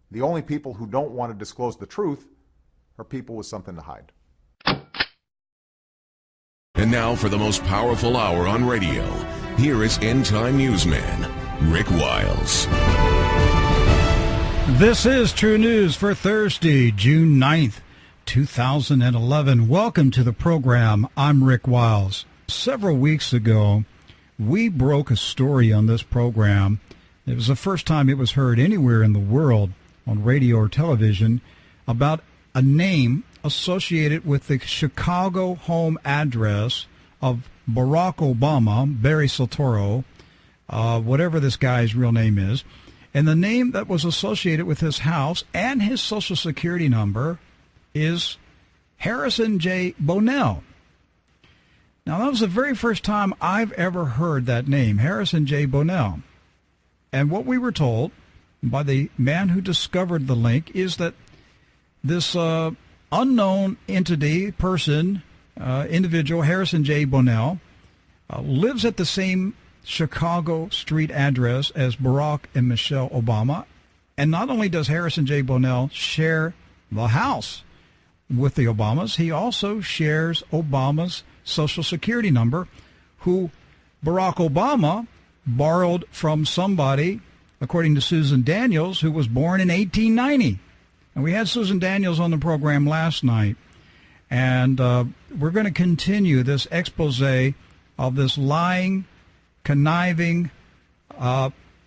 The only people who don't want to disclose the truth are people with something to hide. And now for the most powerful hour on radio, here is End Time Newsman, Rick Wiles. This is True News for Thursday, June 9th, 2011. Welcome to the program. I'm Rick Wiles. Several weeks ago, we broke a story on this program. It was the first time it was heard anywhere in the world on radio or television about a name associated with the Chicago home address of Barack Obama, Barry Soetoro, whatever this guy's real name is, and the name that was associated with his house and his Social Security number is Harrison J. Bonnell. Now, that was the very first time I've ever heard that name, Harrison J. Bonnell. And what we were told by the man who discovered the link is that this unknown entity, person, individual, Harrison J. Bonnell, lives at the same Chicago street address as Barack and Michelle Obama. And not only does Harrison J. Bonnell share the house with the Obamas, he also shares Obama's Social Security number, who Barack Obama borrowed from somebody, according to Susan Daniels, who was born in 1890. And we had Susan Daniels on the program last night. And we're going to continue this expose of this lying, conniving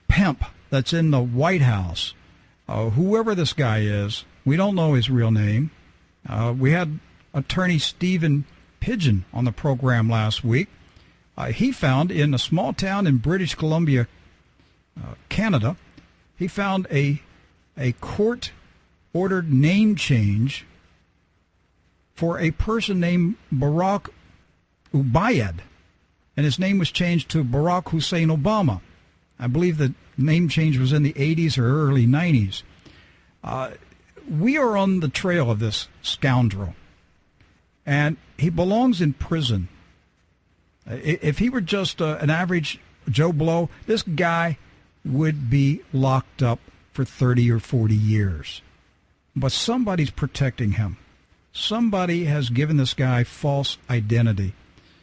pimp that's in the White House. Whoever this guy is, we don't know his real name. We had attorney Stephen Pigeon on the program last week. He found in a small town in British Columbia, Canada, he found a court-ordered name change for a person named Barack Ubayyad, and his name was changed to Barack Hussein Obama. I believe the name change was in the 80s or early 90s. We are on the trail of this scoundrel, and he belongs in prison. If he were just an average Joe Blow, this guy would be locked up for 30 or 40 years. But somebody's protecting him. Somebody has given this guy false identity.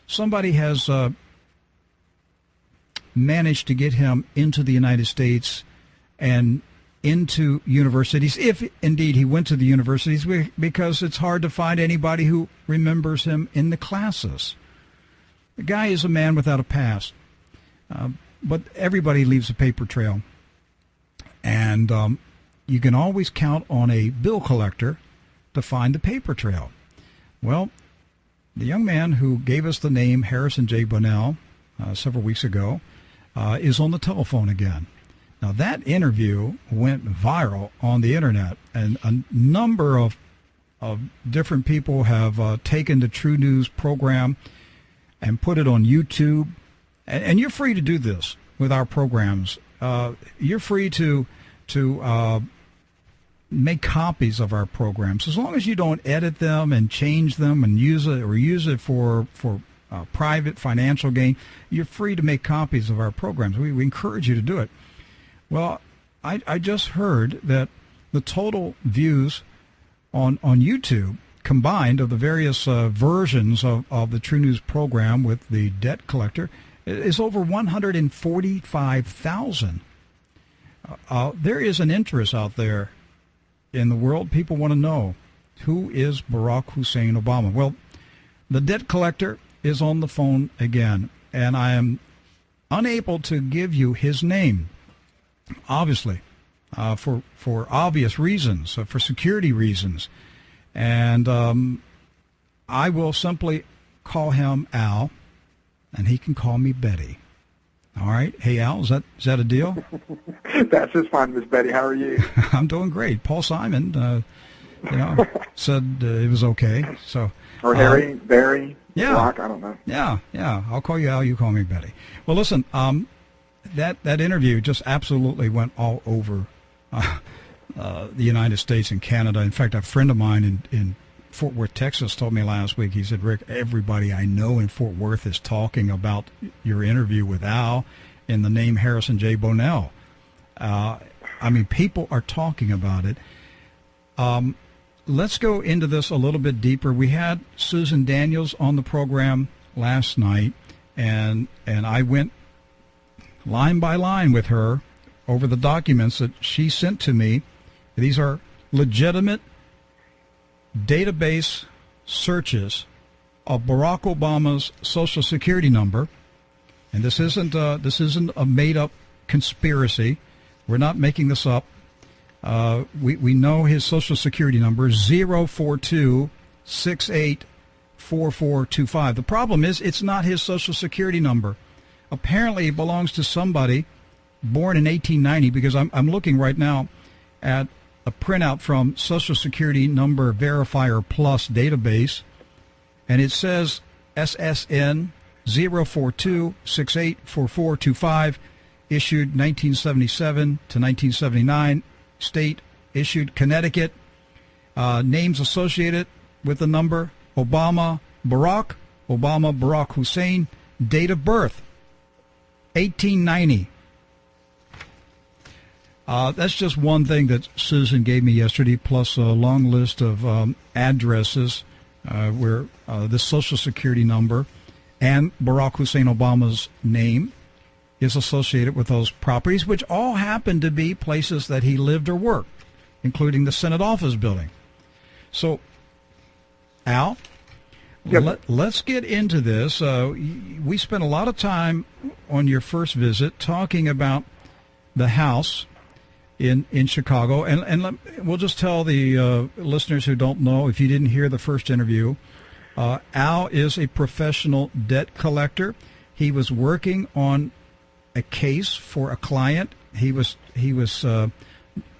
Somebody has managed to get him into the United States and into universities, if indeed he went to the universities, because it's hard to find anybody who remembers him in the classes. The guy is a man without a past, but everybody leaves a paper trail, and you can always count on a bill collector to find the paper trail. Well, the young man who gave us the name Harrison J. Bonnell several weeks ago is on the telephone again. Now, that interview went viral on the internet, and a number of different people have taken the True News program and put it on YouTube. And you're free to do this with our programs. You're free to make copies of our programs, as long as you don't edit them and change them and use it for private financial gain. You're free to make copies of our programs. We encourage you to do it. Well, I just heard that the total views on YouTube combined of the various versions of the True News program with the debt collector is over 145,000. There is an interest out there in the world. People want to know, who is Barack Hussein Obama? Well, the debt collector is on the phone again, and I am unable to give you his name, obviously, for obvious reasons, for security reasons. And I will simply call him Al, and he can call me Betty. All right? Hey, Al, is that a deal? That's just fine, Miss Betty. How are you? I'm doing great. Paul Simon, said it was okay. So. Or Harry, Barry, yeah, Brock, I don't know. Yeah. I'll call you Al. You call me Betty. Well, listen, that interview just absolutely went all over the United States and Canada. In fact, a friend of mine in Fort Worth, Texas, told me last week, he said, Rick, everybody I know in Fort Worth is talking about your interview with Al and the name Harrison J. Bonnell. I mean, people are talking about it. Let's go into this a little bit deeper. We had Susan Daniels on the program last night, and I went line by line with her over the documents that she sent to me. These are legitimate database searches of Barack Obama's Social Security number, and this isn't a made-up conspiracy. We're not making this up. We know his Social Security number is 042684425. The problem is it's not his Social Security number. Apparently it belongs to somebody born in 1890, because I'm looking right now at a printout from Social Security Number Verifier Plus database, and it says SSN 042684425, issued 1977 to 1979, state issued Connecticut, names associated with the number Obama Barack Hussein, date of birth 1890. That's just one thing that Susan gave me yesterday, plus a long list of addresses where the Social Security number and Barack Hussein Obama's name is associated with those properties, which all happen to be places that he lived or worked, including the Senate office building. So, Al, Yep. let's get into this. We spent a lot of time on your first visit talking about the house in Chicago, and we'll just tell the listeners who don't know, if you didn't hear the first interview, Al is a professional debt collector. He was working on a case for a client. He was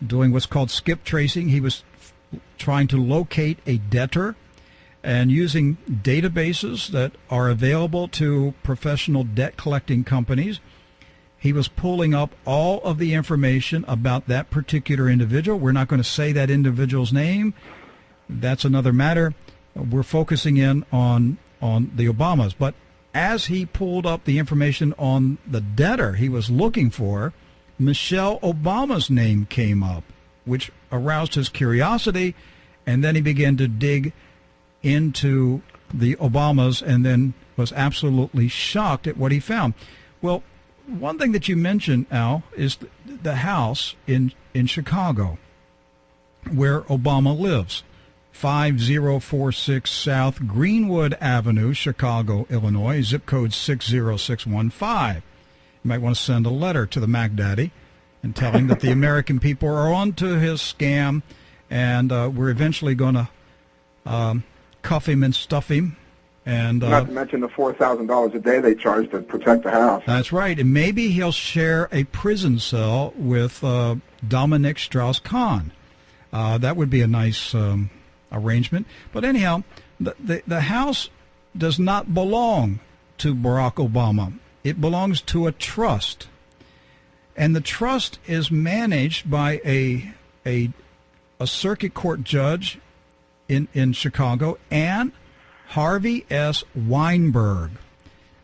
doing what's called skip tracing. He was trying to locate a debtor, and using databases that are available to professional debt collecting companies, he was pulling up all of the information about that particular individual. We're not going to say that individual's name. That's another matter. We're focusing in on the Obamas. But as he pulled up the information on the debtor he was looking for, Michelle Obama's name came up, which aroused his curiosity, and then he began to dig into the Obamas and then was absolutely shocked at what he found. Well, one thing that you mentioned, Al, is the house in Chicago where Obama lives, 5046 South Greenwood Avenue, Chicago, Illinois, zip code 60615. You might want to send a letter to the Mac Daddy and tell him that the American people are onto his scam, and we're eventually going to cuff him and stuff him. And not to mention the $4,000 a day they charge to protect the house. That's right. And maybe he'll share a prison cell with Dominic Strauss-Kahn. That would be a nice arrangement. But anyhow, the house does not belong to Barack Obama. It belongs to a trust. And the trust is managed by a circuit court judge in Chicago and Harvey S. Weinberg.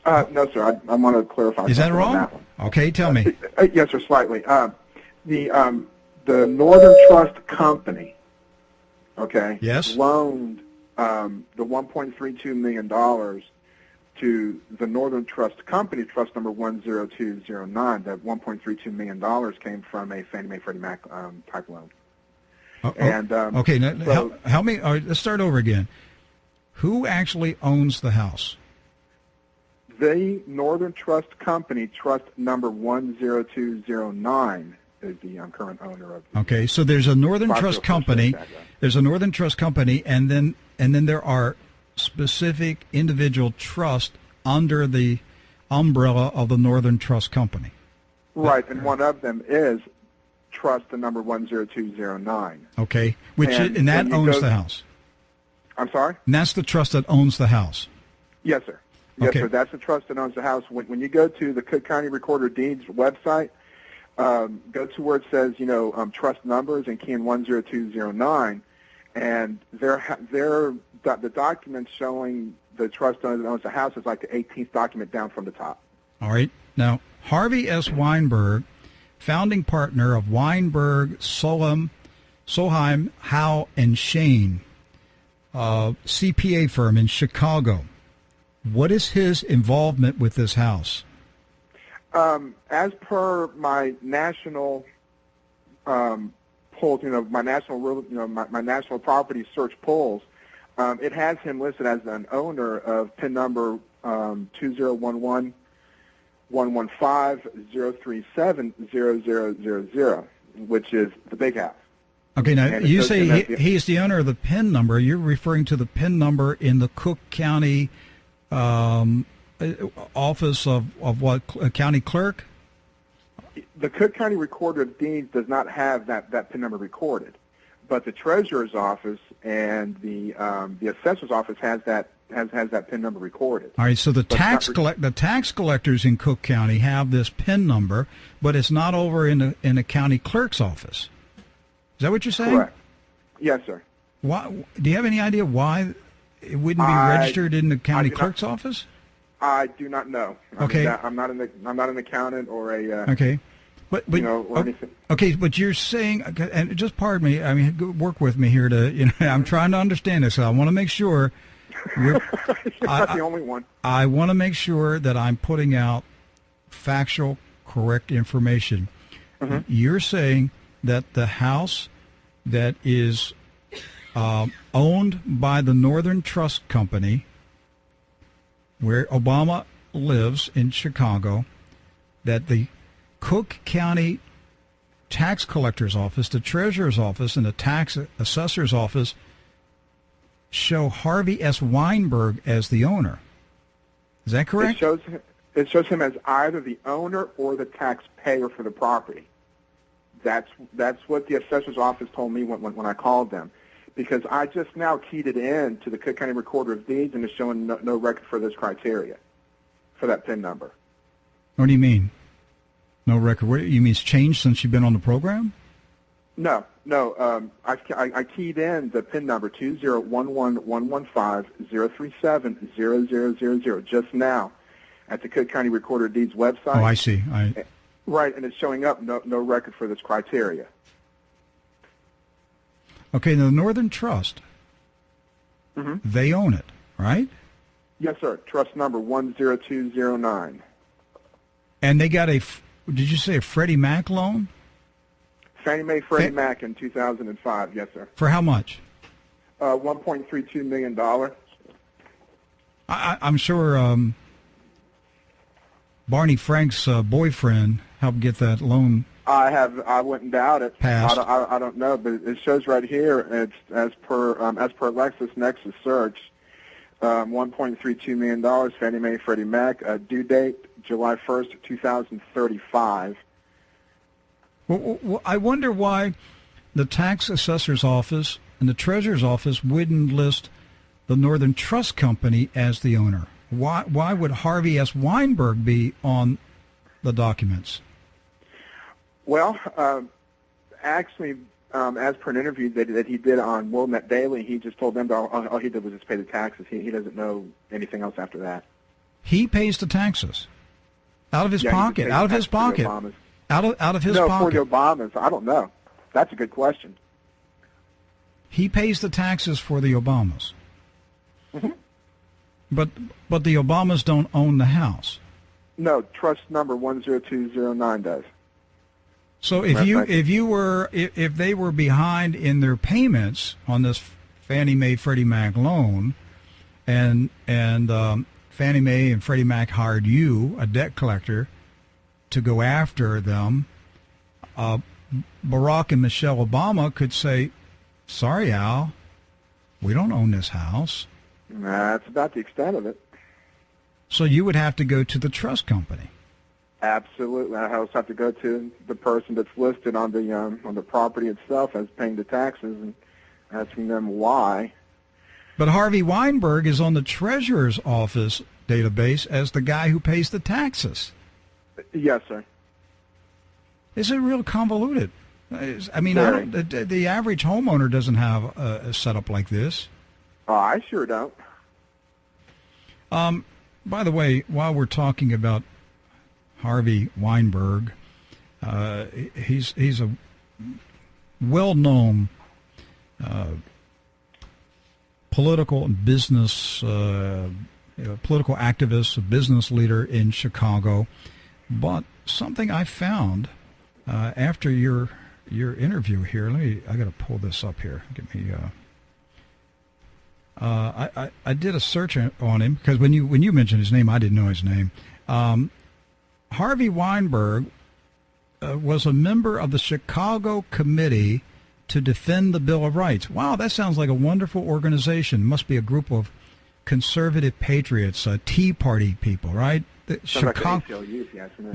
No, sir. I want to clarify. Is that something on wrong? that one. Okay, tell me. Yes, sir, slightly. The Northern Trust Company, okay, Yes. loaned the $1.32 million to the Northern Trust Company, trust number 10209. That $1.32 million came from a Fannie Mae Freddie Mac type loan. And okay, now, help me. All right, let's start over again. Who actually owns the house? The Northern Trust Company, trust number 10209, is the current owner of. Okay, so there's a Northern Trust Company. There's a Northern Trust Company, and then there are specific individual trusts under the umbrella of the Northern Trust Company. Right, and one of them is trust the number 10209. Okay, and that owns the house. I'm sorry? And that's the trust that owns the house. Yes, sir. Yes, Okay. sir. That's the trust that owns the house. When you go to the Cook County Recorder of Deeds website, go to where it says, trust numbers and key in 10209, and the documents showing the trust owner that owns the house is like the 18th document down from the top. All right. Now, Harvey S. Weinberg founding partner of Weinberg, Solheim, Howe, and Shane, CPA firm in Chicago. What is his involvement with this house? As per my national polls, my national property search polls, it has him listed as an owner of PIN number 2011-115-037-0000, which is the big house. Okay, now you say he's the owner of the PIN number. You're referring to the PIN number in the Cook County office of what, county clerk? The Cook County Recorder of Deeds does not have that PIN number recorded, but the Treasurer's office and the Assessor's office has that PIN number recorded. All right, so the tax collectors in Cook County have this PIN number, but it's not over in the county clerk's office. Is that what you're saying? Correct. Yes, sir. Why? Do you have any idea why it wouldn't be registered in the county clerk's office? I do not know. Okay. I'm not an accountant or a okay. But or anything. Okay, but you're saying, and just pardon me, I mean, work with me here to, I'm trying to understand this. So I want to make sure you're not the only one. I want to make sure that I'm putting out factual, correct information. Mm-hmm. You're saying that the house that is owned by the Northern Trust Company, where Obama lives in Chicago, that the Cook County Tax Collector's Office, the Treasurer's Office, and the Tax Assessor's Office show Harvey S. Weinberg as the owner. Is that correct? It shows him as either the owner or the taxpayer for the property. That's what the Assessor's Office told me when I called them, because I just now keyed it in to the Cook County Recorder of Deeds, and it's showing no record for this criteria, for that PIN number. What do you mean? No record? What, you mean it's changed since you've been on the program? No. I keyed in the PIN number 2011-115-037-0000 just now at the Cook County Recorder of Deeds website. Oh, I see. Right, and it's showing up no record for this criteria. Okay, the Northern Trust, they own it, right? Yes, sir. Trust number 10209. And they got did you say a Freddie Mac loan? Fannie Mae Freddie Mac in 2005, yes, sir. For how much? $1.32 million. I'm sure Barney Frank's boyfriend helped get that loan. I wouldn't doubt it. Passed. I don't know, but it shows right here. It's as per LexisNexis search, $1.32 million. Fannie Mae Freddie Mac. Due date July 1st, 2035. Well, I wonder why the tax assessor's office and the treasurer's office wouldn't list the Northern Trust Company as the owner. Why would Harvey S. Weinberg be on the documents? Well, actually, as per an interview that he did on WorldNet Daily, he just told them that all he did was just pay the taxes. He doesn't know anything else after that. He pays the taxes out of his pocket. Out of his pocket. Out of his pocket. No, for the Obamas, I don't know. That's a good question. He pays the taxes for the Obamas. Mm-hmm. But the Obamas don't own the house. No, trust number 10209 does. So if they were behind in their payments on this Fannie Mae Freddie Mac loan, and Fannie Mae and Freddie Mac hired you, a debt collector, to go after them, Barack and Michelle Obama could say, "Sorry, Al, we don't own this house." That's about the extent of it. So you would have to go to the trust company. Absolutely. I also have to go to the person that's listed on the property itself as paying the taxes and asking them why. But Harvey Weinberg is on the Treasurer's Office database as the guy who pays the taxes. Yes, sir. Is it real convoluted? I mean, the average homeowner doesn't have a setup like this. Oh, I sure don't. By the way, while we're talking about Harvey Weinberg, He's a well-known political and business political activist, a business leader in Chicago. But something I found after your interview here, I got to pull this up here. Give me. I did a search on him because when you mentioned his name, I didn't know his name. Harvey Weinberg was a member of the Chicago Committee to Defend the Bill of Rights. Wow, that sounds like a wonderful organization. Must be a group of conservative patriots, Tea Party people, right? The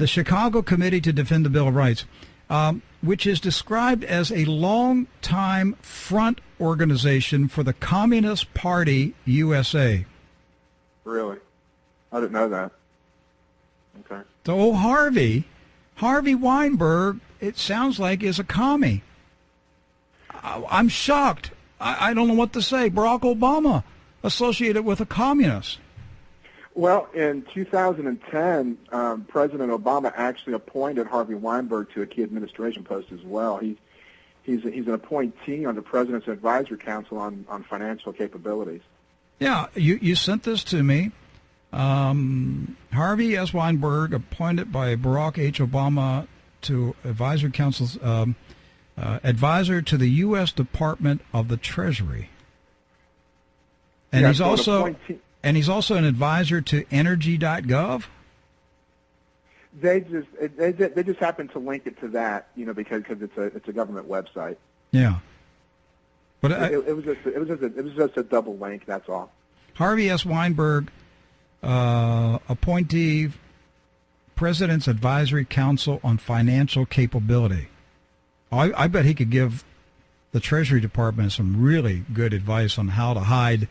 Chicago Committee to Defend the Bill of Rights, which is described as a long-time front organization for the Communist Party USA. Really? I didn't know that. Okay. So Harvey Weinberg, it sounds like, is a commie. I'm shocked. I don't know what to say. Barack Obama associated with a communist. Well, in 2010, President Obama actually appointed Harvey Weinberg to a key administration post as well. He's an appointee on the President's Advisory Council on financial capabilities. Yeah, you sent this to me. Harvey S. Weinberg, appointed by Barack H. Obama to Advisory Council's advisor to the U.S. Department of the Treasury, and he's also an advisor to Energy.gov. They just happen to link it to that, because it's a government website. Yeah, but it was just a double link. That's all. Harvey S. Weinberg, appointee, President's Advisory Council on Financial Capability. I bet he could give the Treasury Department some really good advice on how to hide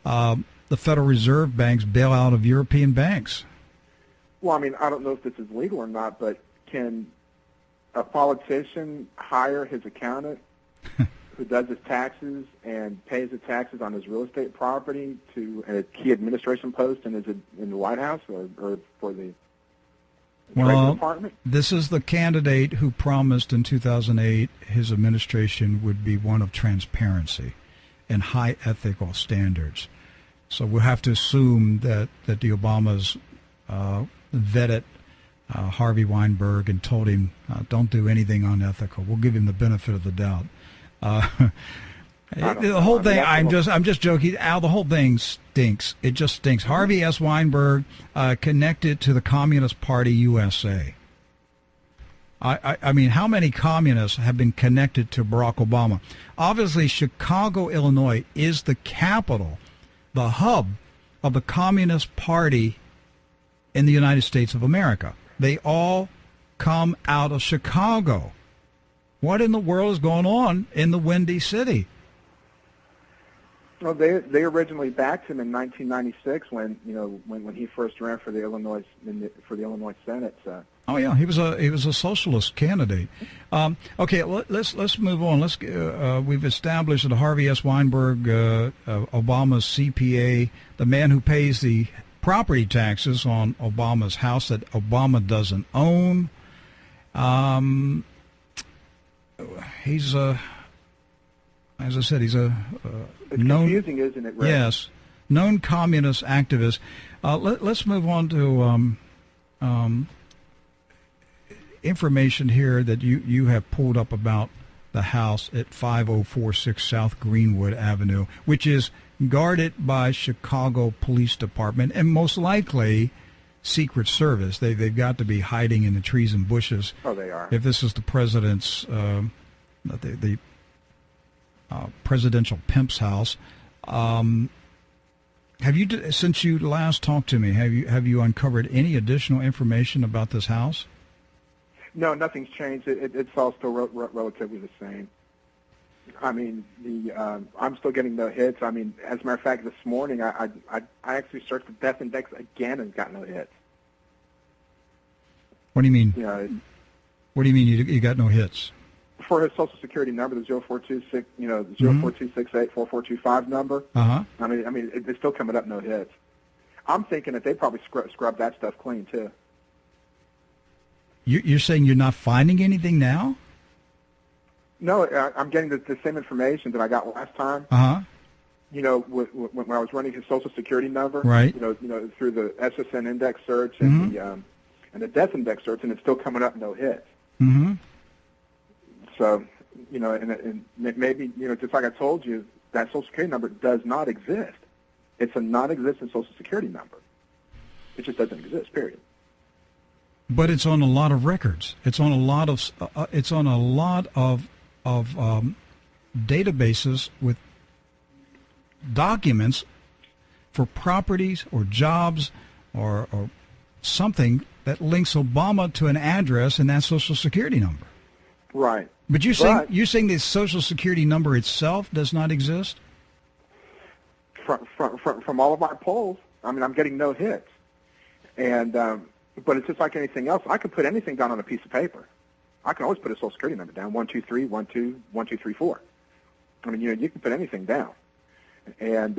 the Federal Reserve Bank's bailout of European banks. Well, I don't know if this is legal or not, but can a politician hire his accountant who does his taxes and pays the taxes on his real estate property to a key administration post in the White House or for the Treasury Department? This is the candidate who promised in 2008 his administration would be one of transparency and high ethical standards. So we'll have to assume that the Obamas vetted Harvey Weinberg and told him, don't do anything unethical. We'll give him the benefit of the doubt. The whole thing, I'm just joking. Al, the whole thing stinks. It just stinks. Harvey S. Weinberg connected to the Communist Party USA. I mean, how many communists have been connected to Barack Obama? Obviously, Chicago, Illinois is the capital, the hub of the Communist Party in the United States of America. They all come out of Chicago. What in the world is going on in the Windy City? Well, they originally backed him in 1996 when he first ran for the Illinois Senate. So. Oh yeah, he was a socialist candidate. Okay, let's move on. We've established that Harvey S. Weinberg, Obama's CPA, the man who pays the property taxes on Obama's house that Obama doesn't own. He's as I said, he's a known, confusing, isn't it, Ray? Yes, known communist activist. Let's move on to information here that you have pulled up about the house at 5046 South Greenwood Avenue, which is guarded by Chicago Police Department and most likely Secret Service. They've got to be hiding in the trees and bushes. Oh, they are. If this is the president's the presidential pimp's house. Have you, since you last talked to me, have you uncovered any additional information about this house? No, nothing's changed. It's all still relatively the same. I'm still getting no hits. As a matter of fact, this morning I actually searched the death index again and got no hits. What do you mean? What do you mean you got no hits? For his Social Security number, the 0426, 0426844225 number. It's still coming up no hits. I'm thinking that they probably scrubbed that stuff clean too. You're saying you're not finding anything now? No, I'm getting the same information that I got last time. Uh-huh. You know, when I was running his Social Security number, Right. You know, through the SSN index search and the death index search, and it's still coming up no hits. Mm-hmm. So, you know, and maybe, you know, just like I told you, that Social Security number does not exist. It's a non-existent Social Security number. It just doesn't exist. Period. But it's on a lot of records. It's on a lot of databases with documents for properties or jobs or something that links Obama to an address and that Social Security number. Right. But you're saying the Social Security number itself does not exist? From all of our polls, I mean, I'm getting no hits. And but it's just like anything else. I can put anything down on a piece of paper. I can always put a Social Security number down, 123 12 1234. I mean, you know, you can put anything down. And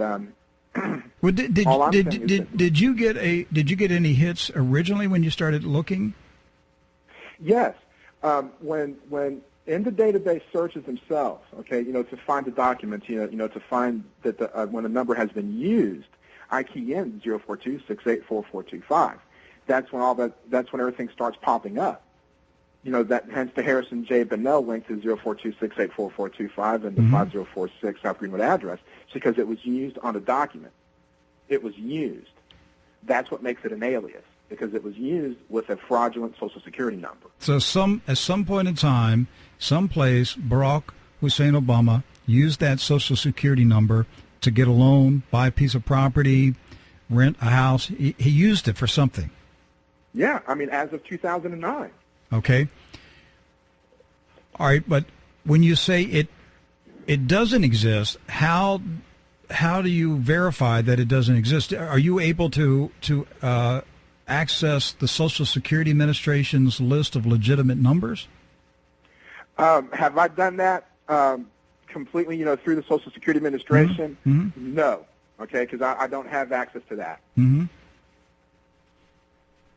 well, did you get any hits originally when you started looking? Yes. When in the database searches themselves, okay, you know, to find the documents, you know, to find that when a number has been used, I key in 042-684-4425. That's when everything starts popping up. You know, that hence the Harrison J. Bennell link to 042-684-4425 and the 5046 South Greenwood address. It's because it was used on a document. It was used. That's what makes it an alias, because it was used with a fraudulent Social Security number. So at some point in time, someplace, Barack Hussein Obama used that Social Security number to get a loan, buy a piece of property, rent a house. He used it for something. Yeah, I mean, as of 2009. Okay. All right, but when you say it doesn't exist, how do you verify that it doesn't exist? Are you able to access the Social Security Administration's list of legitimate numbers? Have I done that completely, you know, through the Social Security Administration? Mm-hmm. No, okay, because I don't have access to that. Mm-hmm.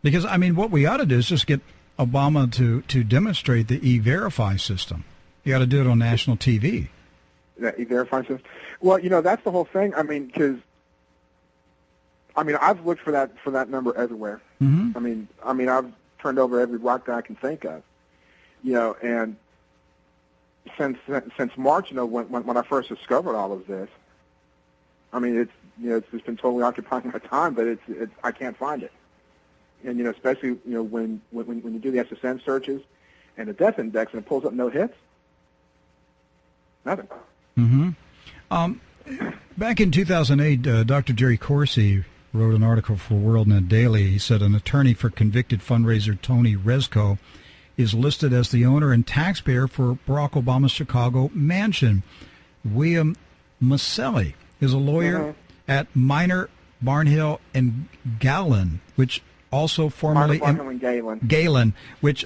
Because, I mean, what we ought to do is just get Obama to demonstrate the E-Verify system. You got to do it on national TV. That E-Verify system? Well, you know, that's the whole thing. I mean, because I've looked for that number everywhere. Mm-hmm. I mean, I've turned over every rock that I can think of. You know, and since March, you know, when I first discovered all of this, I mean, it's just been totally occupying my time, but it's I can't find it. And, you know, especially, you know, when you do the SSN searches and the death index and it pulls up no hits, nothing. Mm-hmm. Back in 2008, Dr. Jerry Corsi wrote an article for WorldNet Daily. He said an attorney for convicted fundraiser Tony Rezko is listed as the owner and taxpayer for Barack Obama's Chicago mansion. William Maselli is a lawyer at Minor, Barnhill, and Galen, which also formerly Galen, which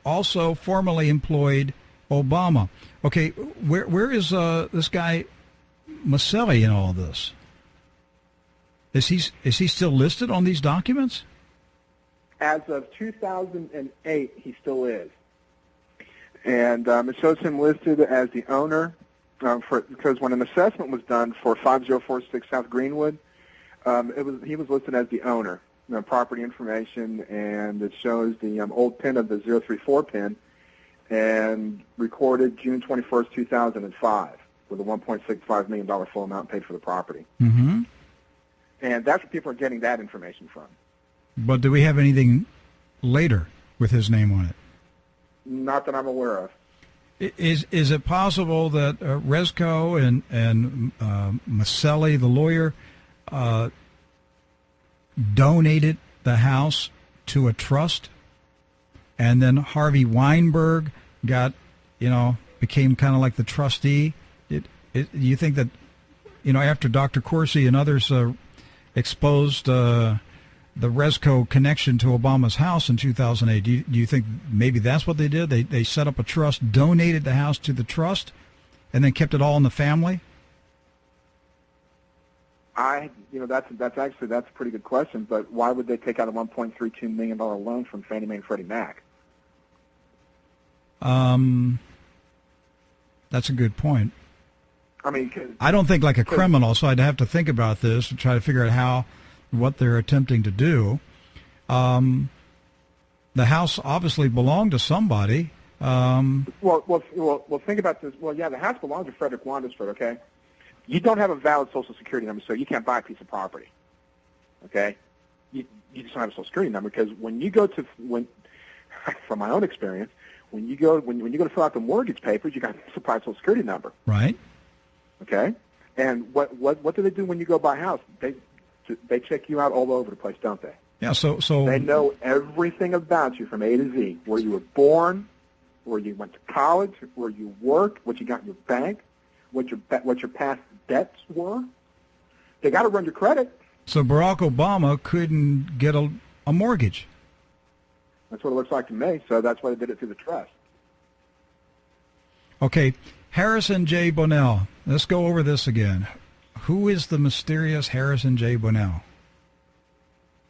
also formerly employed Obama. Okay, where is this guy Maselli in all this? Is he still listed on these documents? As of 2008, he still is, and it shows him listed as the owner because when an assessment was done for 5046 South Greenwood, he was listed as the owner. Property information, and it shows the old pin of the 034 pin, and recorded June 21st, 2005, with a $1.65 million full amount paid for the property. Mm-hmm. And that's where people are getting that information from. But do we have anything later with his name on it? Not that I'm aware of. Is it possible that Rezko and Maselli, the lawyer, donated the house to a trust, and then Harvey Weinberg became kind of like the trustee? You think that, you know, after Dr. Corsi and others exposed the Rezko connection to Obama's house in 2008, do you think maybe that's what they did? They set up a trust, donated the house to the trust, and then kept it all in the family? That's a pretty good question, but why would they take out a $1.32 million loan from Fannie Mae and Freddie Mac? That's a good point. I mean, I don't think like a criminal, so I'd have to think about this and try to figure out what they're attempting to do. The house obviously belonged to somebody. Well, think about this. Well, yeah, the house belongs to Frederick Wandersford, okay? You don't have a valid Social Security number, so you can't buy a piece of property, okay? You just don't have a Social Security number because when you go to, from my own experience, when you go to fill out the mortgage papers, you got to supply a Social Security number. Right. Okay? And what do they do when you go buy a house? They check you out all over the place, don't they? Yeah, so they know everything about you from A to Z, where you were born, where you went to college, where you worked, what you got in your bank, what your past debts were. They got to run your credit. So Barack Obama couldn't get a mortgage. That's what it looks like to me. So that's why they did it through the trust. Okay, Harrison J. Bonnell. Let's go over this again. Who is the mysterious Harrison J. Bonnell?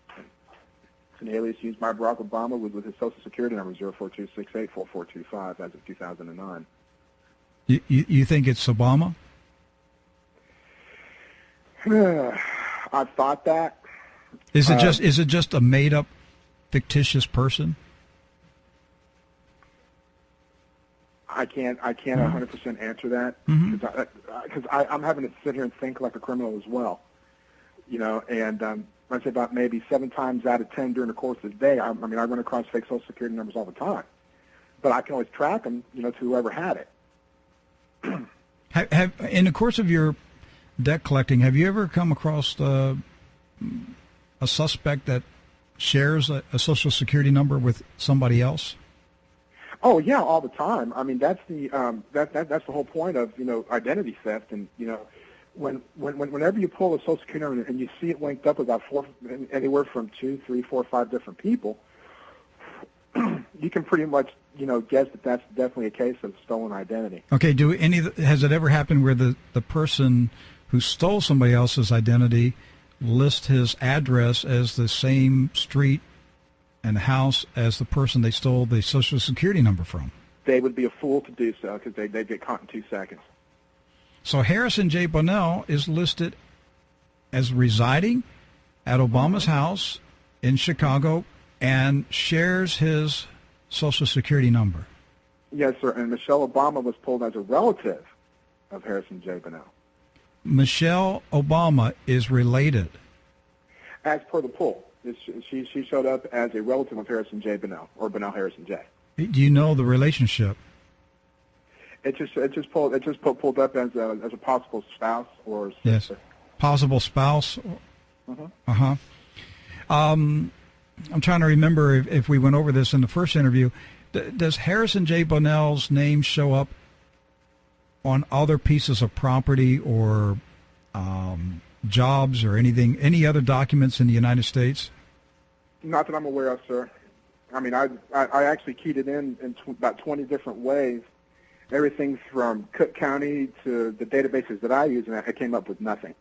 It's an alias used by Barack Obama with his Social Security number 042684425 as of 2009. You think it's Obama? I've thought that. Is it just a made up fictitious person? I can't 100% answer that because I'm having to sit here and think like a criminal as well, And I'd say about maybe 7 times out of 10 during the course of the day, I run across fake Social Security numbers all the time, but I can always track them, to whoever had it. Have in the course of your debt collecting, have you ever come across a suspect that shares a Social Security number with somebody else? Oh yeah, all the time. I mean, that's the that's the whole point of identity theft, and whenever you pull a Social Security number and you see it linked up with about anywhere from 2, 3, 4, 5 different people, you can pretty much guess that that's definitely a case of stolen identity. Okay, has it ever happened where the person who stole somebody else's identity lists his address as the same street and house as the person they stole the Social Security number from? They would be a fool to do so because they'd get caught in 2 seconds. So Harrison J. Bonnell is listed as residing at Obama's house in Chicago and shares his Social Security number. Yes, sir. And Michelle Obama was pulled as a relative of Harrison J. Bonnell. Michelle Obama is related. As per the poll, she showed up as a relative of Harrison J. Bonnell, or Bonnell Harrison J. Do you know the relationship? It just pulled up as a possible spouse or sister. Yes, possible spouse. I'm trying to remember if we went over this in the first interview. Does Harrison J. Bonnell's name show up on other pieces of property or jobs or any other documents in the United States? Not that I'm aware of, sir. I mean, I actually keyed it in about 20 different ways, everything from Cook County to the databases that I use, and I came up with nothing.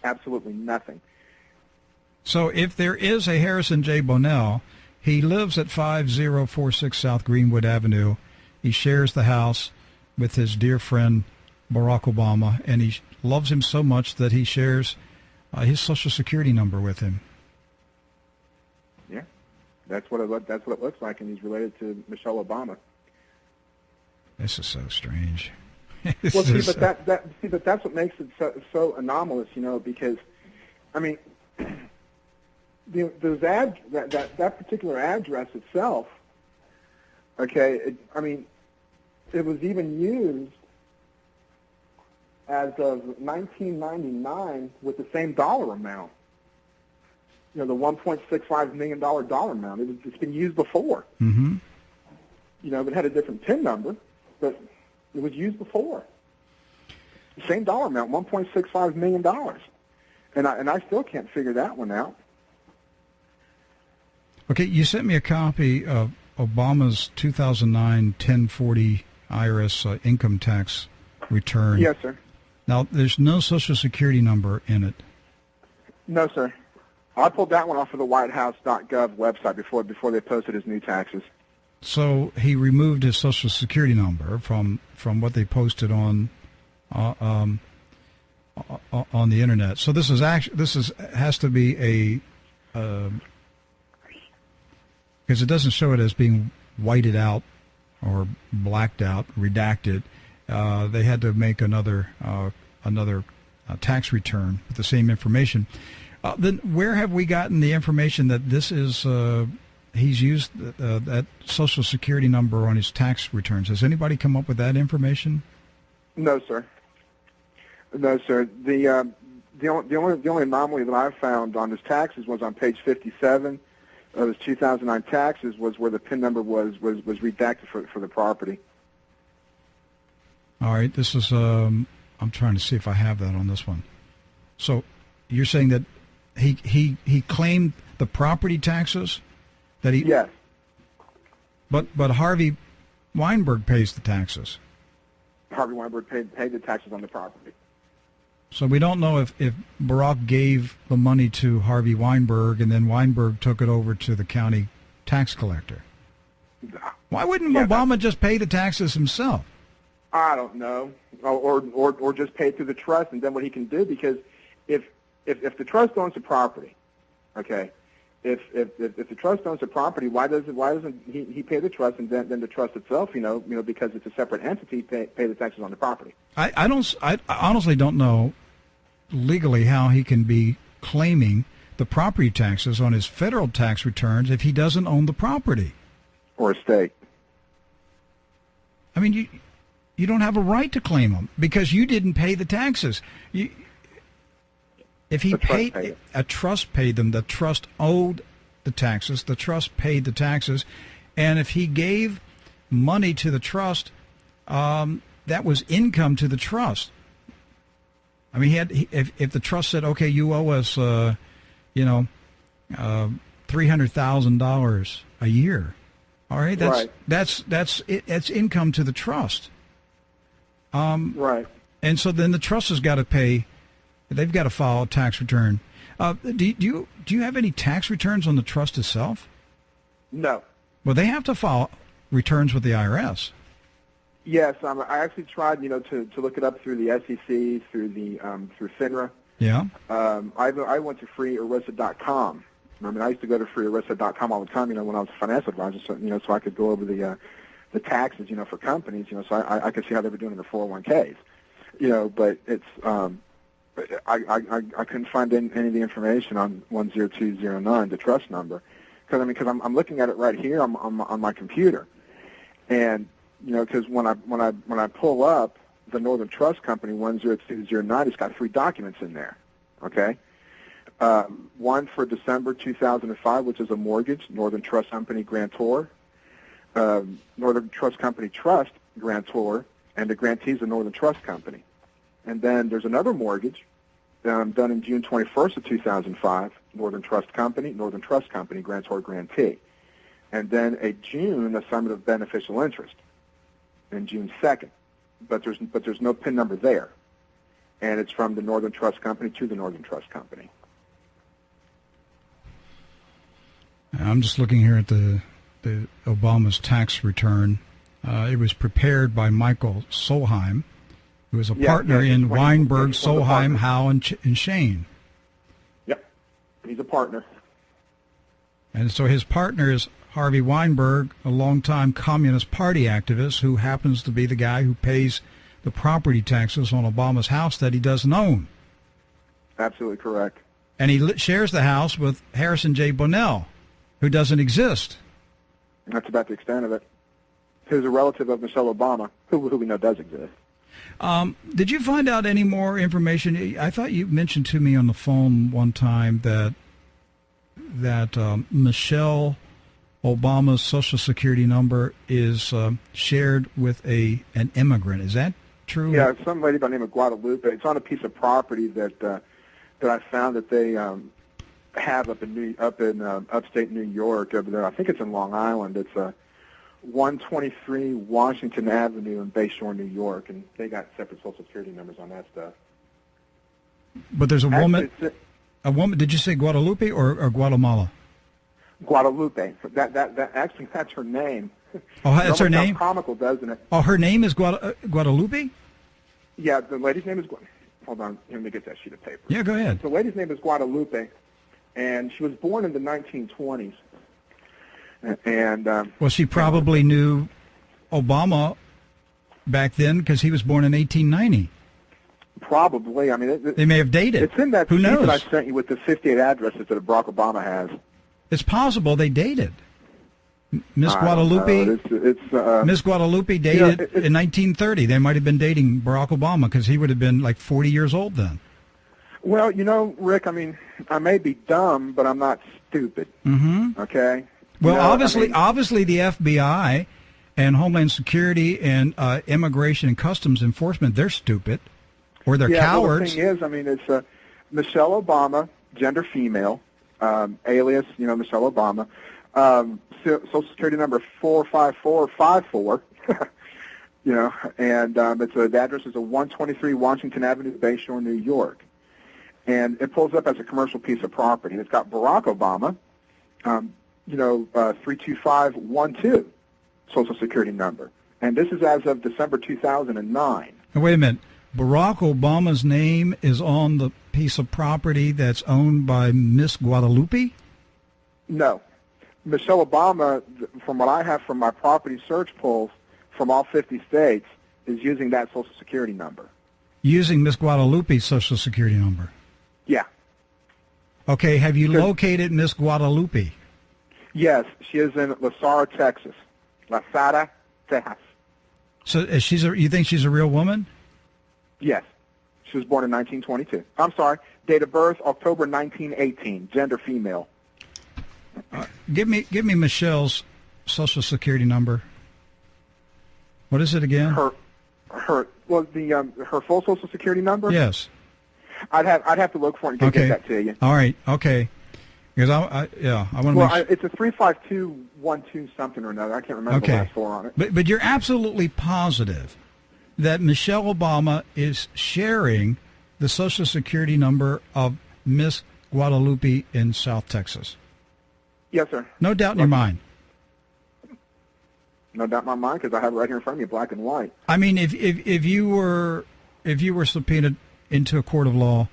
Absolutely nothing. So if there is a Harrison J. Bonnell, he lives at 5046 South Greenwood Avenue. He shares the house with his dear friend Barack Obama, and he loves him so much that he shares his Social Security number with him. Yeah, that's what it looks like, and he's related to Michelle Obama. This is so strange. Well, but that's what makes it so anomalous, because, I mean, that particular address itself, okay, it was even used as of 1999 with the same dollar amount. The $1.65 million dollar amount. It's been used before. Mm-hmm. It had a different PIN number, but it was used before. The same dollar amount, $1.65 million. And I still can't figure that one out. Okay, you sent me a copy of Obama's 2009 1040 IRS income tax return. Yes, sir. Now, there's no Social Security number in it. No, sir. I pulled that one off of the WhiteHouse.gov website before they posted his new taxes. So he removed his Social Security number from what they posted on the internet. So this has to be a because it doesn't show it as being whited out or blacked out, redacted. They had to make another tax return with the same information. Then where have we gotten the information that this is? He's used that Social Security number on his tax returns. Has anybody come up with that information? No, sir. No, sir. The only anomaly that I found on his taxes was on page 57 of his 2009 taxes, was where the PIN number was redacted for the property. All right. This is I'm trying to see if I have that on this one. So you're saying that he claimed the property taxes that he Yes. But Harvey Weinberg pays the taxes. Harvey Weinberg paid the taxes on the property. So we don't know if Barack gave the money to Harvey Weinberg and then Weinberg took it over to the county tax collector. Why wouldn't Obama just pay the taxes himself? I don't know, or just pay it through the trust, and then what he can do, because if the trust owns the property, okay, if the trust owns the property, why doesn't he pay the trust, and then the trust itself, because it's a separate entity, pay the taxes on the property? I honestly don't know legally how he can be claiming the property taxes on his federal tax returns if he doesn't own the property or estate. I mean, you don't have a right to claim them because you didn't pay the taxes. If he paid, a trust paid them. The trust owed the taxes. The trust paid the taxes, and if he gave money to the trust, that was income to the trust. I mean, if the trust said, "Okay, you owe us, $300,000 a year," all right, that's income to the trust. Right. And so then the trust has got to pay. They've got to file a tax return. Do you have any tax returns on the trust itself? No. Well, they have to file returns with the IRS. Yes, I actually tried, to look it up through the SEC, through FINRA. Yeah. I went to freearista.com. I mean, I used to go to freearista.com all the time, when I was a financial advisor, so I could go over the taxes, for companies, so I could see how they were doing in their 401ks, but it's I couldn't find any of the information on 10209, the trust number, because I'm looking at it right here on my computer, and because when I pull up the Northern Trust Company 10209, it's got 3 documents in there, okay. One for December 2005, which is a mortgage, Northern Trust Company grantor, Northern Trust Company Trust grantor, and the grantee is the Northern Trust Company. And then there's another mortgage done in June 21st of 2005, Northern Trust Company, grantor, grantee. And then a June assignment of beneficial interest in June 2nd. But there's no PIN number there. And it's from the Northern Trust Company to the Northern Trust Company. I'm just looking here at the Obama's tax return. It was prepared by Michael Solheim, who is a partner in Weinberg, Solheim, Howe, and Shane. Yep, he's a partner. And so his partner is Harvey Weinberg, a longtime Communist Party activist who happens to be the guy who pays the property taxes on Obama's house that he doesn't own. Absolutely correct. And he shares the house with Harrison J. Bonnell, who doesn't exist. And that's about the extent of it. Who's a relative of Michelle Obama, who we know does exist. Did you find out any more information? I thought you mentioned to me on the phone one time that Michelle Obama's Social Security number is shared with an immigrant. Is that true? Yeah, some lady by the name of Guadalupe. It's on a piece of property that I found that they have up in upstate New York over there. I think it's in Long Island. It's 123 Washington Avenue in Bayshore, New York, and they got separate Social Security numbers on that stuff. But there's a woman. Did you say Guadalupe or Guatemala? Guadalupe. That actually, that's her name. Oh, that's her It almost name? sounds comical, doesn't it? Oh, her name is Guadalupe? Yeah, the lady's name is. Hold on, let me get that sheet of paper. Yeah, go ahead. The lady's name is Guadalupe, and she was born in the 1920s. And Well, she probably knew Obama back then because he was born in 1890. probably, I mean, They may have dated. it's in that Who sheet knows? that I sent you with the 58 addresses that Barack Obama has. It's possible they dated. Miss I don't Guadalupe. know. It's Miss Guadalupe dated in 1930. They might have been dating Barack Obama because he would have been like 40 years old then. well, Rick, I mean, I may be dumb, but I'm not stupid. Mm-hmm. Okay. Well, I obviously, mean, obviously, the FBI and Homeland Security and Immigration and Customs Enforcement, they're stupid, or they're cowards. Well, the thing is, I mean, it's Michelle Obama, gender female, alias, Michelle Obama, Social Security number 45454, and the address is 123 Washington Avenue, Bayshore, New York. And it pulls up as a commercial piece of property. It's got Barack Obama, 32512 Social Security number. And this is as of December 2009. Now, wait a minute. Barack Obama's name is on the piece of property that's owned by Miss Guadalupe? No. Michelle Obama, from what I have from my property search polls from all 50 states, is using that Social Security number. Using Miss Guadalupe's Social Security number? Yeah. Okay, have you located Miss Guadalupe? Yes, she is in La Sarra, Texas. La Sarra, Texas. So you think she's a real woman? Yes. She was born in 1922. I'm sorry. Date of birth, October 1918. Gender female. Give me Michelle's Social Security number. What is it again? Her full Social Security number? Yes. I'd have to look for it and get that to you. All right. Okay. Because I want to Well, make sure. it's a 35212 something or another. I can't remember the last four on it. But you're absolutely positive that Michelle Obama is sharing the Social Security number of Miss Guadalupe in South Texas. Yes, sir. No doubt in your mind. No doubt in my mind, because I have it right here in front of me, black and white. I mean, if you were subpoenaed into a court of law,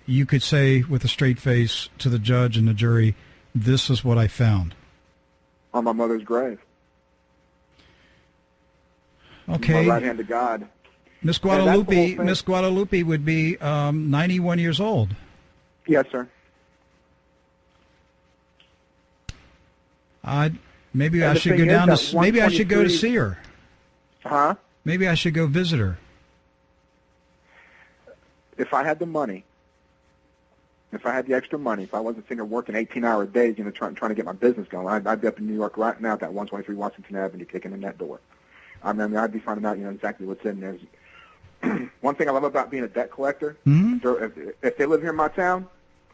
you could say with a straight face to the judge and the jury, "This is what I found." On my mother's grave. Okay. My right hand to God. Miss Guadalupe would be 91 years old. Yes, sir. Maybe I should go down to. Maybe I should go to see her. Huh? Maybe I should go visit her. If I had the money, if I had the extra money, if I wasn't sitting there working 18-hour days, trying to get my business going, I'd be up in New York right now at that 123 Washington Avenue, kicking in that door. I mean, I'd be finding out, exactly what's in there. One thing I love about being a debt collector, if they live here in my town,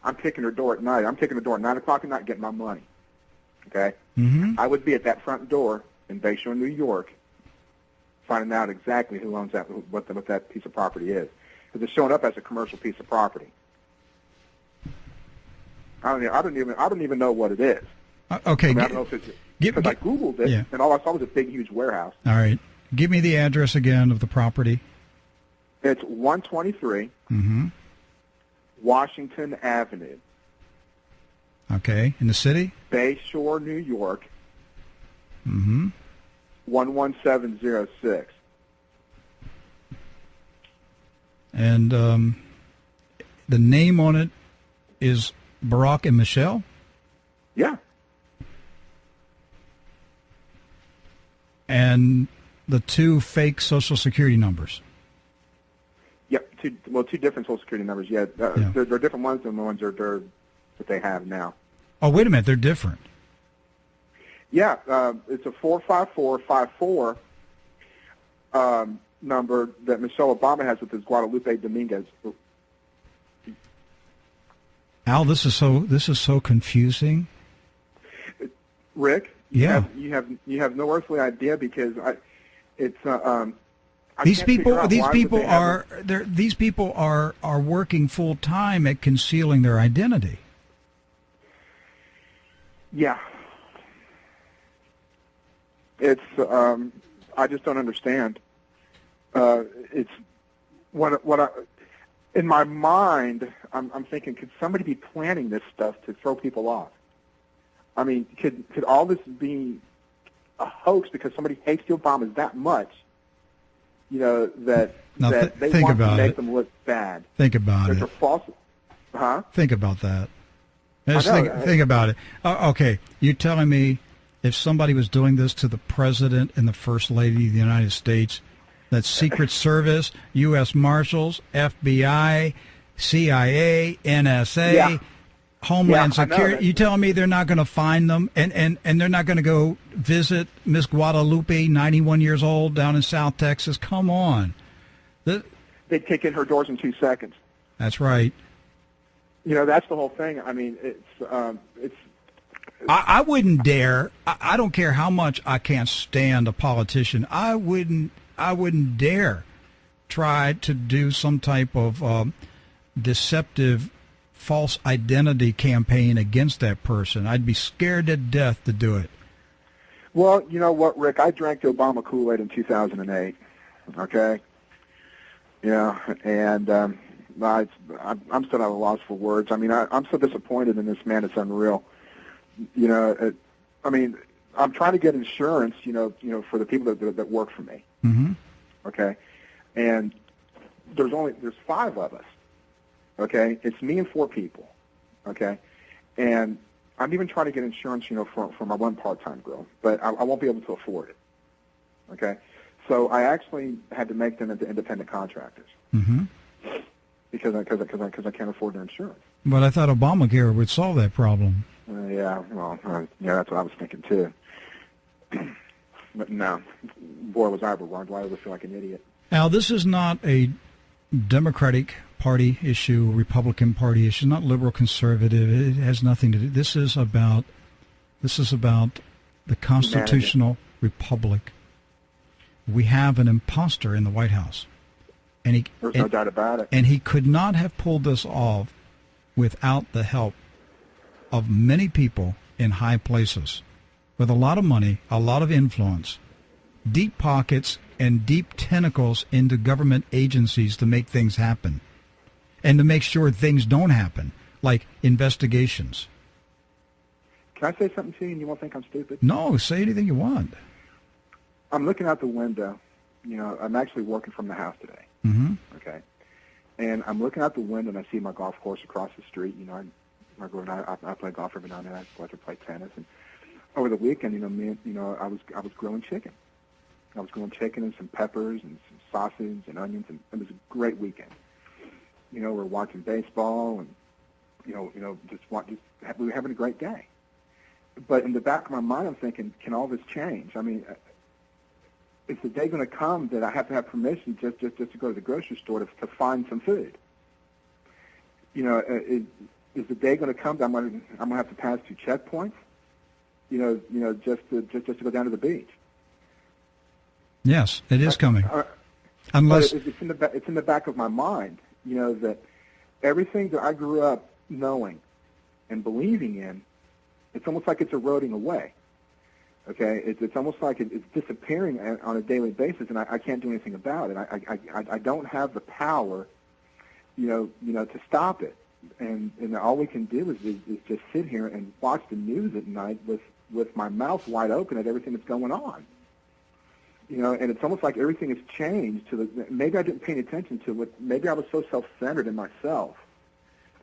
I'm kicking their door at night. I'm kicking the door at 9 o'clock at night, getting my money. Okay? Mm-hmm. I would be at that front door in Bayshore, New York, finding out exactly who owns that, what that piece of property is, because it's showing up as a commercial piece of property. I don't even know what it is. Okay. I don't know if it's because I Googled it, and all I saw was a big, huge warehouse. All right. Give me the address again of the property. It's 123 Washington Avenue. Okay. In the city? Bayshore, New York. 11706. And the name on it is Barack and Michelle? Yeah. And the two fake Social Security numbers. Yep. Two different Social Security numbers. Yeah. They're different ones than the ones that they have now. Oh, wait a minute. They're different. Yeah. It's a 45454 number that Michelle Obama has with his Guadalupe Dominguez. Al, this is so confusing. Rick, you have no earthly idea, because these people are working full time at concealing their identity. Yeah. It's I just don't understand. It's what I in my mind. I'm thinking, could somebody be planning this stuff to throw people off? I mean, could all this be a hoax because somebody hates the Obamas that much? You know that Now, that they think want to about make it. them look bad. Think about There's it. a false, huh? Think about that. Just I know. think about it. Okay, you're telling me if somebody was doing this to the President and the First Lady of the United States, that Secret Service, U.S. Marshals, FBI, CIA, NSA, Yeah. Homeland Yeah, I know Security, that. you telling me they're not going to find them and they're not going to go visit Miss Guadalupe, 91 years old, down in South Texas? Come on. They kick in her doors in 2 seconds. That's right. You know, that's the whole thing. I mean, it's I wouldn't dare. I don't care how much I can't stand a politician. I wouldn't dare try to do some type of deceptive, false identity campaign against that person. I'd be scared to death to do it. Well, you know what, Rick? I drank the Obama Kool-Aid in 2008. Okay. Yeah, and I'm still at a loss for words. I mean, I'm so disappointed in this man. It's unreal. You know, I mean, I'm trying to get insurance. You know, for the people that work for me. Mm-hmm. Okay, and there's 5 of us. Okay, it's me and 4 people. Okay, and I'm even trying to get insurance. You know, for my one part-time girl, but I won't be able to afford it. Okay, so I actually had to make them into independent contractors. Mm-hmm. Because I can't afford their insurance. But I thought Obamacare would solve that problem. Yeah, well, yeah, that's what I was thinking too. But no, boy, was I ever wrong. Do I ever feel like an idiot? Now, this is not a Democratic Party issue, Republican Party issue, not liberal conservative. It has nothing to do. This is about the constitutional republic. We have an imposter in the White House. There's no doubt about it. And he could not have pulled this off without the help of many people in high places with a lot of money, a lot of influence, deep pockets, and deep tentacles into government agencies to make things happen and to make sure things don't happen, like investigations. Can I say something to you and you won't think I'm stupid? No, say anything you want. I'm looking out the window. You know, I'm actually working from the house today. Mm-hmm. Okay. And I'm looking out the window and I see my golf course across the street. You know, my girl and I play golf every now and then. I like to play tennis. And over the weekend, I was grilling chicken. I was grilling chicken and some peppers and some sausage and onions, and it was a great weekend. You know, we're watching baseball and we were having a great day. But in the back of my mind, I'm thinking, can all this change? I mean, is the day going to come that I have to have permission just to go to the grocery store to find some food? You know, is the day going to come that I'm going to have to pass through checkpoints? You know, just to go down to the beach. Yes, it is coming. Unless it's in the back of my mind. You know, that everything that I grew up knowing and believing in, it's almost like it's eroding away. Okay, it's almost like it's disappearing on a daily basis, and I can't do anything about it. I don't have the power, you know, to stop it. And all we can do is just sit here and watch the news at night with my mouth wide open at everything that's going on. You know, and it's almost like everything has changed maybe I didn't pay any attention to it. Maybe I was so self-centered in myself,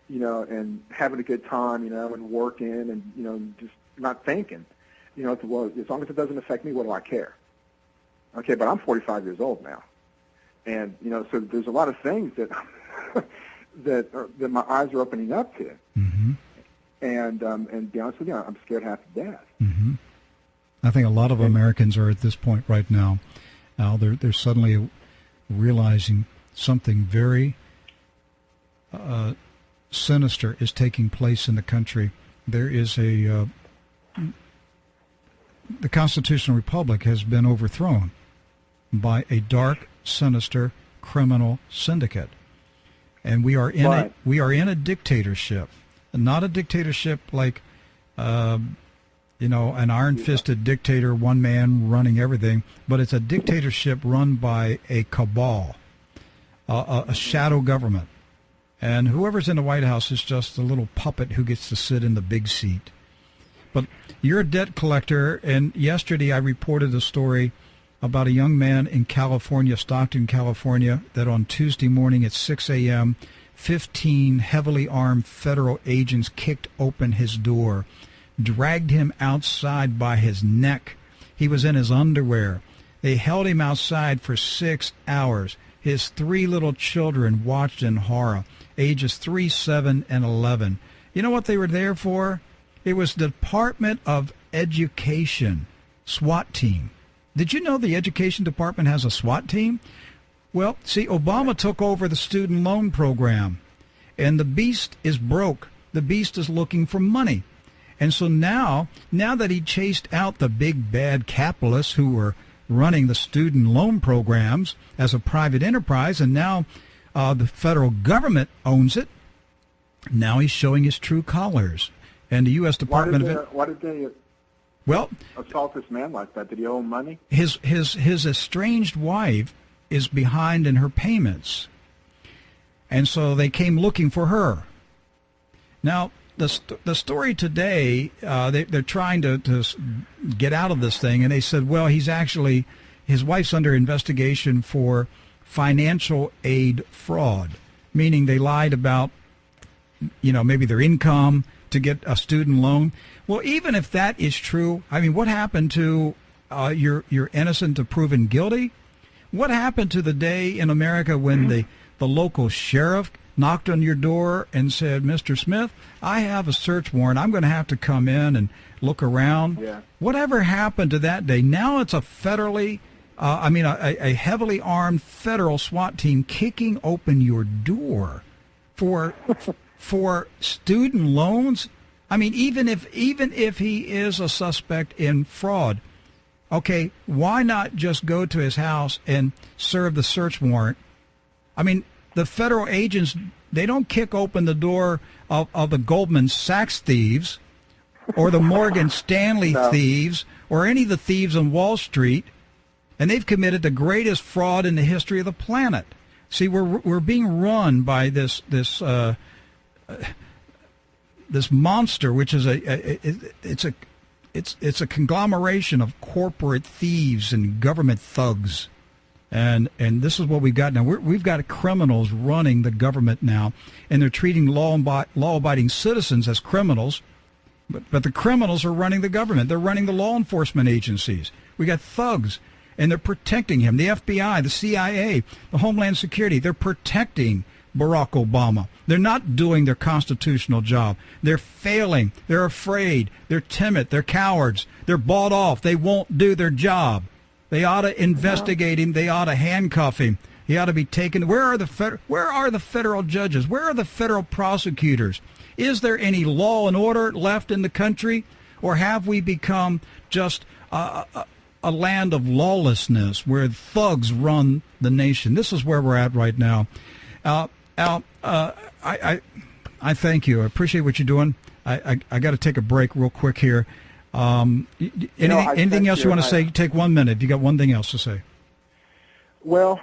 you know, and having a good time, you know, and working and, you know, just not thinking. You know, well, as long as it doesn't affect me, what do I care? Okay, but I'm 45 years old now. And, you know, so there's a lot of things that that my eyes are opening up to. Mm-hmm. And to be honest with you, I'm scared half to death. Mm-hmm. I think a lot of Americans are at this point right now. They're suddenly realizing something very sinister is taking place in the country. There is the constitutional republic has been overthrown by a dark, sinister criminal syndicate, and we are in a dictatorship, not a dictatorship like an iron-fisted dictator, one man running everything, but it's a dictatorship run by a cabal, a shadow government. And whoever's in the White House is just a little puppet who gets to sit in the big seat. But you're a debt collector, and yesterday I reported a story about a young man in California, Stockton, California, that on Tuesday morning at 6 a.m., 15 heavily armed federal agents kicked open his door, dragged him outside by his neck. He was in his underwear. They held him outside for 6 hours. His 3 little children watched in horror, ages 3, 7, and 11. You know what they were there for? It was the Department of Education, SWAT team. Did you know the Education Department has a SWAT team? Well, see, Obama took over the student loan program, and the beast is broke. The beast is looking for money. And so now that he chased out the big bad capitalists who were running the student loan programs as a private enterprise, and now the federal government owns it, now he's showing his true colors. And the U.S. Department why did they assault this man like that? Did he owe money? His estranged wife is behind in her payments, and so they came looking for her. Now, the story today, they're trying to get out of this thing, and they said, well, his wife's under investigation for financial aid fraud, meaning they lied about, maybe their income to get a student loan. Well, even if that is true, I mean, what happened to you're innocent to proven guilty? What happened to the day in America when the local sheriff knocked on your door and said, Mr. Smith, I have a search warrant. I'm going to have to come in and look around. Yeah. Whatever happened to that day? Now it's a federally, a heavily armed federal SWAT team kicking open your door for student loans. I mean, even if he is a suspect in fraud, okay, why not just go to his house and serve the search warrant? I mean, the federal agents, they don't kick open the door of the Goldman Sachs thieves or the Morgan Stanley thieves or any of the thieves on Wall Street, and they've committed the greatest fraud in the history of the planet. See, we're being run by this monster, which is it's a conglomeration of corporate thieves and government thugs. And this is what we've got now. We've got criminals running the government now, and they're treating law-abiding citizens as criminals, but the criminals are running the government. They're running the law enforcement agencies. We got thugs, and they're protecting him. The FBI, the CIA, the Homeland Security, they're protecting Barack Obama. They're not doing their constitutional job. They're failing. They're afraid. They're timid. They're cowards. They're bought off. They won't do their job. They ought to investigate him. They ought to handcuff him. He ought to be taken. Where are the federal judges? Where are the federal prosecutors? Is there any law and order left in the country, or have we become just a land of lawlessness where thugs run the nation? This is where we're at right now. Al, I thank you. I appreciate what you're doing. I got to take a break real quick here. Anything else you want to say? Take 1 minute. You got one thing else to say? Well,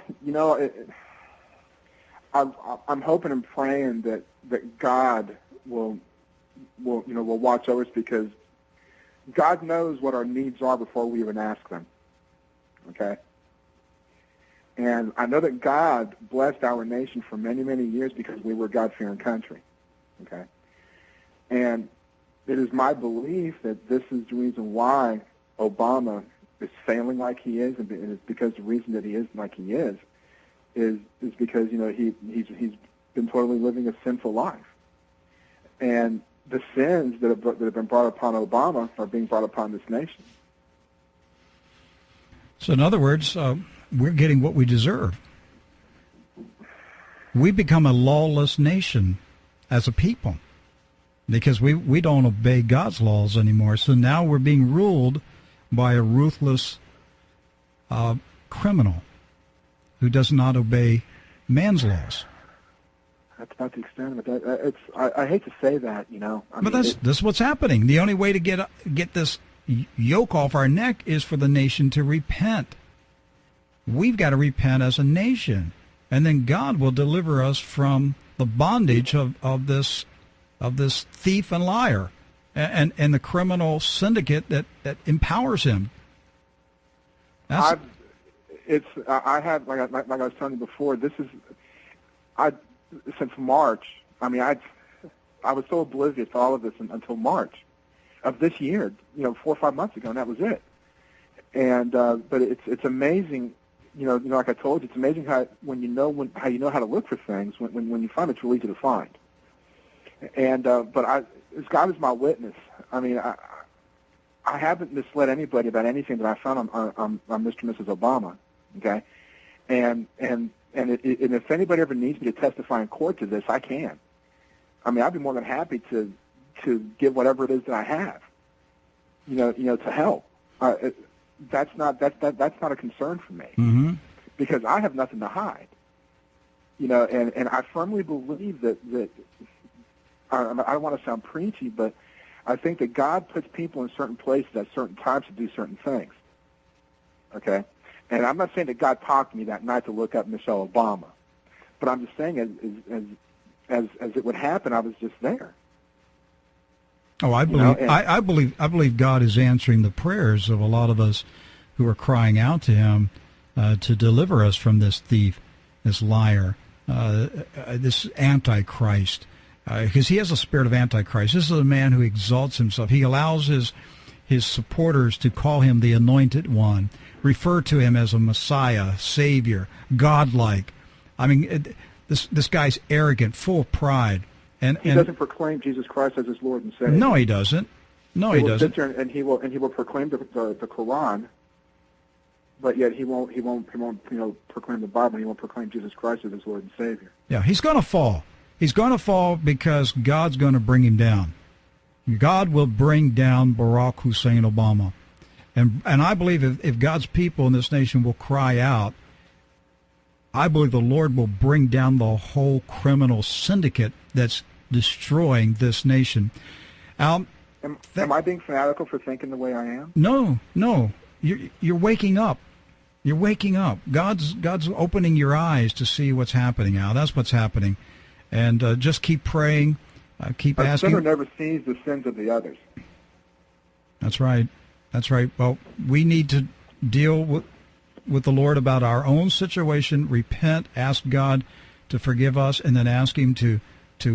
I'm hoping and praying that God will watch over us, because God knows what our needs are before we even ask them. Okay? And I know that God blessed our nation for many, many years because we were a God-fearing country. Okay? And it is my belief that this is the reason why Obama is failing like he is, and it's because the reason that he is like he is because he's been totally living a sinful life, and the sins that have been brought upon Obama are being brought upon this nation. So, in other words, we're getting what we deserve. We become a lawless nation as a people, because we don't obey God's laws anymore. So now we're being ruled by a ruthless criminal who does not obey man's laws. That's about the extent of it. I hate to say that, you know. But this is what's happening. The only way to get this yoke off our neck is for the nation to repent. We've got to repent as a nation, and then God will deliver us from the bondage of this thief and liar, and the criminal syndicate that empowers him. I have like I was telling you before. Since March. I mean, I was so oblivious to all of this until March of this year. You know, 4 or 5 months ago, and that was it. And but it's amazing. You know, like I told you, it's amazing how you know how to look for things when you find it's really easy to find. And but God is my witness. I mean, I haven't misled anybody about anything that I found on Mr. and Mrs. Obama. Okay, and if anybody ever needs me to testify in court to this, I can. I mean, I'd be more than happy to give whatever it is that I have. You know, to help. That's not a concern for me, mm-hmm. because I have nothing to hide. You know, and I firmly believe that I don't want to sound preachy, but I think that God puts people in certain places at certain times to do certain things. Okay, and I'm not saying that God talked to me that night to look up Michelle Obama, but I'm just saying as it would happen, I was just there. Oh, I believe, you know, I believe God is answering the prayers of a lot of us who are crying out to Him to deliver us from this thief, this liar, this Antichrist, because he has a spirit of Antichrist. This is a man who exalts himself. He allows his supporters to call him the Anointed One, refer to him as a Messiah, Savior, godlike. I mean, this guy's arrogant, full of pride. And he doesn't proclaim Jesus Christ as his Lord and Savior. No, he doesn't. No, he doesn't. Sit there and he will proclaim the Quran, but yet he won't proclaim the Bible. He won't proclaim Jesus Christ as his Lord and Savior. Yeah, he's going to fall. He's going to fall because God's going to bring him down. God will bring down Barack Hussein Obama, and I believe if God's people in this nation will cry out, I believe the Lord will bring down the whole criminal syndicate that's destroying this nation. Am I being fanatical for thinking the way I am? No. You're waking up. You're waking up. God's opening your eyes to see what's happening now. That's what's happening. And just keep praying. Keep asking. A sinner never sees the sins of the others. That's right. That's right. Well, we need to deal with the Lord about our own situation, repent, ask God to forgive us, and then ask Him to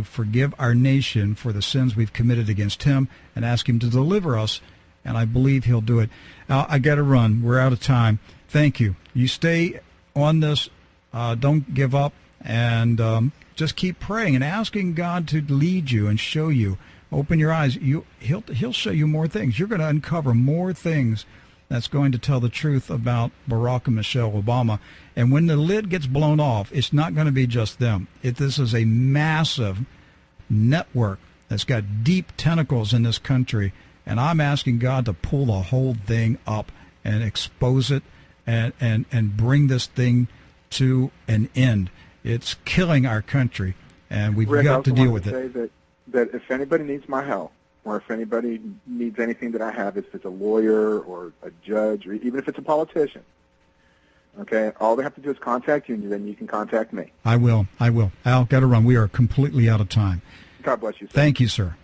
forgive our nation for the sins we've committed against Him, and ask Him to deliver us, and I believe He'll do it. Now, I got to run. We're out of time. Thank you. You stay on this. Don't give up, and just keep praying and asking God to lead you and show you. Open your eyes. He'll show you more things. You're going to uncover more things that's going to tell the truth about Barack and Michelle Obama. And when the lid gets blown off, it's not going to be just them. This is a massive network that's got deep tentacles in this country. And I'm asking God to pull the whole thing up and expose it and bring this thing to an end. It's killing our country, and we've got to deal with it. I also want to say that if anybody needs my help, or if anybody needs anything that I have, if it's a lawyer or a judge, or even if it's a politician, okay, all they have to do is contact you, and then you can contact me. I will. Al, got to run. We are completely out of time. God bless you, sir. Thank you, sir.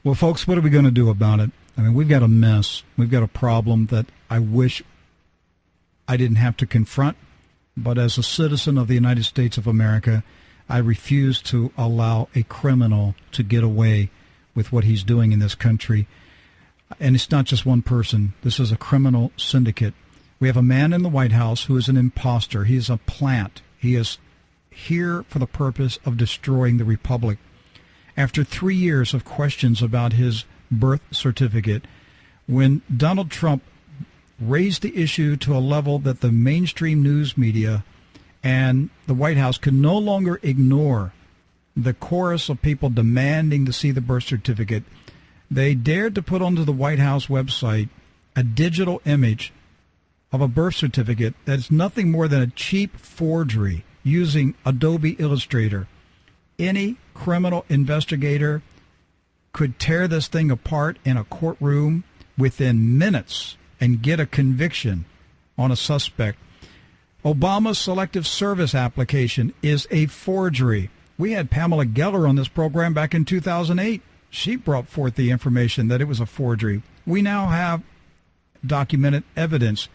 Well, folks, what are we going to do about it? I mean, we've got a mess. We've got a problem that I wish I didn't have to confront, but as a citizen of the United States of America, I refuse to allow a criminal to get away with what he's doing in this country. And it's not just one person. This is a criminal syndicate. We have a man in the White House who is an imposter. He is a plant. He is here for the purpose of destroying the republic. After 3 years of questions about his birth certificate, when Donald Trump raised the issue to a level that the mainstream news media and the White House could no longer ignore the chorus of people demanding to see the birth certificate, they dared to put onto the White House website a digital image of a birth certificate that is nothing more than a cheap forgery using Adobe Illustrator. any criminal investigator could tear this thing apart in a courtroom within minutes and get a conviction on a suspect. Obama's Selective Service application is a forgery. We had Pamela Geller on this program back in 2008. She brought forth the information that it was a forgery. We now have documented evidence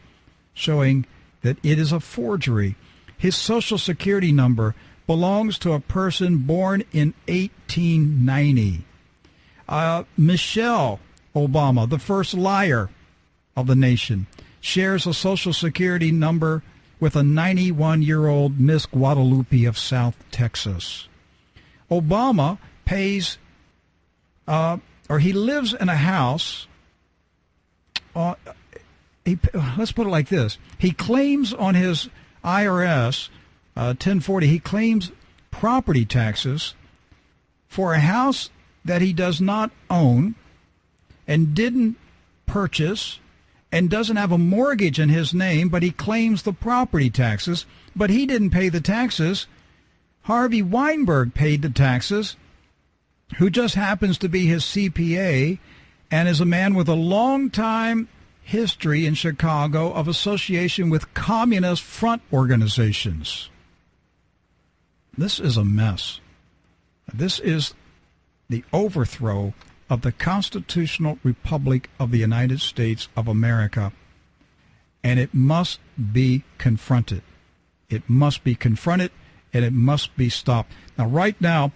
showing that it is a forgery. His Social Security number belongs to a person born in 1890. Michelle Obama, the first liar of the nation, shares a Social Security number with a 91-year-old Miss Guadalupe of South Texas. Obama pays, he lives in a house. Let's put it like this. He claims on his IRS 1040, he claims property taxes for a house that he does not own and didn't purchase and doesn't have a mortgage in his name, but he claims the property taxes, but he didn't pay the taxes. Harvey Weinberg paid the taxes, who just happens to be his CPA and is a man with a long time history in Chicago of association with communist front organizations. This is a mess. This is the overthrow of the constitutional republic of the United States of America, and it must be confronted. It must be confronted, and it must be stopped. Now, right now,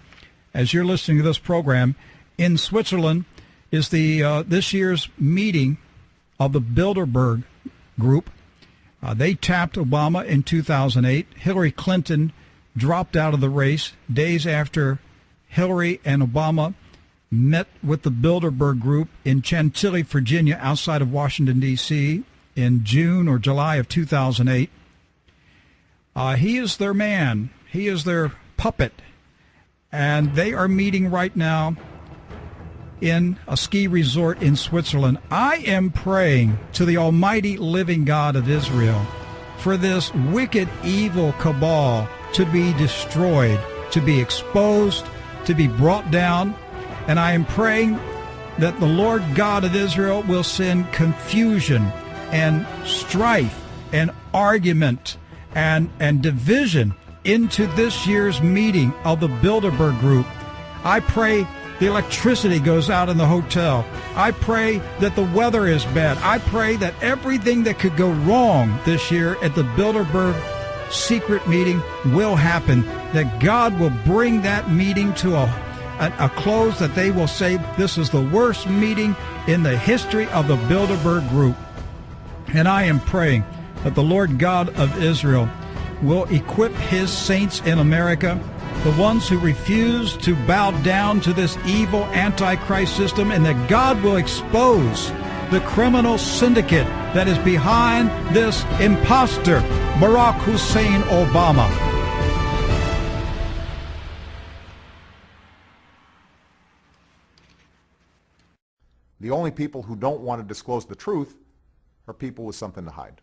as you're listening to this program, in Switzerland is the this year's meeting of the Bilderberg Group. They tapped Obama in 2008. Hillary Clinton dropped out of the race days after Hillary and Obama met with the Bilderberg Group in Chantilly, Virginia, outside of Washington, D.C., in June or July of 2008. He is their man. He is their puppet. And they are meeting right now in a ski resort in Switzerland. I am praying to the almighty living God of Israel for this wicked, evil cabal to be destroyed, to be exposed, to be brought down. And I am praying that the Lord God of Israel will send confusion and strife and argument and division into this year's meeting of the Bilderberg Group. I pray the electricity goes out in the hotel. I pray that the weather is bad. I pray that everything that could go wrong this year at the Bilderberg secret meeting will happen, that God will bring that meeting to a close, that they will say this is the worst meeting in the history of the Bilderberg Group. And I am praying that the Lord God of Israel will equip his saints in America, the ones who refuse to bow down to this evil Antichrist system, and that God will expose the criminal syndicate that is behind this imposter, Barack Hussein Obama. The only people who don't want to disclose the truth are people with something to hide.